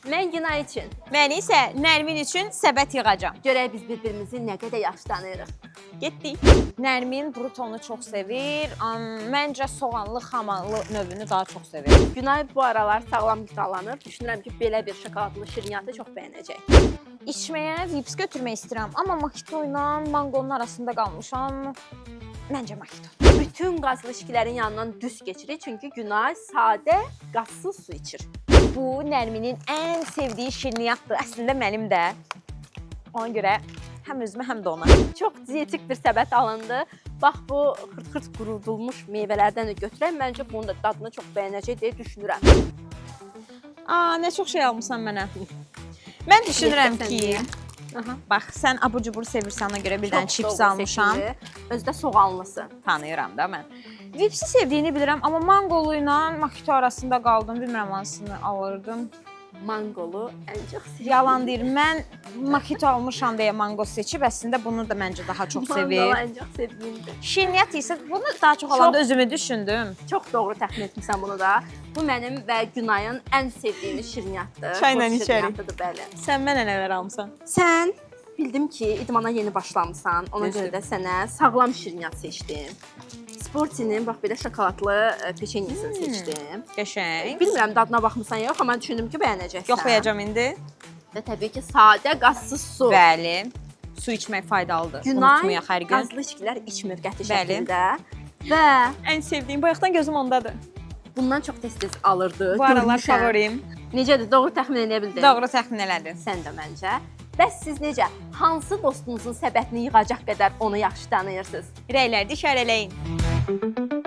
Mən Günay üçün. Mən isə Nərmin üçün səbət yığacam. Görək biz bir-birimizi nə qədər yaxşı tanıyırıq. Getdik. Nərmin brutonu çox sevir. Məncə soğanlı, xamanlı növünü daha çox sevir. Günay bu aralar sağlam qidalanır. Düşünürəm ki, belə bir şokoladlı şirniyyatı çox bəyənəcək. İçməyə vips götürmək istəyirəm, amma mojito ilə mangonun arasında qalmışam. Məncə mojito. Bütün qazlı içkilərin yanından düz keçirik, çünki Günay sadə, qazsız su içir. Bu Nərminin ən sevdiyi şirniyyatdır. Əslində mənim də. Ona görə həm özümə, həm də ona. Çox dietik bir səbət alındı. Bax, bu xırt-xırt qurudulmuş meyvələrdən də götürək. Məncə bunun da dadını çox bəyənəcək deyə düşünürəm. Nə çox şey almısan mənə. Mən düşünürəm ki, bax, sən abur-cubur sevirsən, ona görə bir dənə çips almışam. Özdə soğanlısı. Tanıyıram da mən. Vipsi sevdiyini bilirəm, amma mangolu ilə mojito arasında qaldım. Bilmirəm hansını alırdım. Mangolu ən çox sevirəm. Yalan deyir. Mən mojito almışam deyə mango seçib, əslində bunu da məncə daha çox sevir. Mangolu ən çox sevdiyimdir. Şirniyyat isə bunu daha çox alanda özümü düşündüm. Çox doğru təxmin etmişsən bunu da. Bu mənim və Günayın ən sevdiyimiz şirniyyatdır. Çayla içərik. Şirniyyatdır, bəli. Sən mənə nələr almısan? Sən bildim ki, idmana yeni başlamısan. Ona görə də sənə sağlam şirniyyat seçdim. Sportinin bax belə şokoladlı peçenyasını seçdim. Qəşəng. Bilmirəm dadına baxmısan yox, amma düşündüm ki, bəyənəcəksən. Yoxlayacağam indi. Və təbii ki, sadə, qazsız su. Bəli. Su içmək faydalıdır. Günay Unutmayaq hər gün. qazlı içkilər içmir qəti Bəli. şəkildə. Və Ən sevdiyim, bayaqdan gözüm ondadır. bundan çox tez-tez alırdı. Bu aralar Görmüşəm. favorim. Necədir? Doğru təxmin edə bildin? Doğru təxmin elədin. Sən də məncə. Bəs siz necə? Hansı dostunuzun səbətini yığacaq qədər onu yaxşı tanıyırsınız? Rəylərdə işarələyin.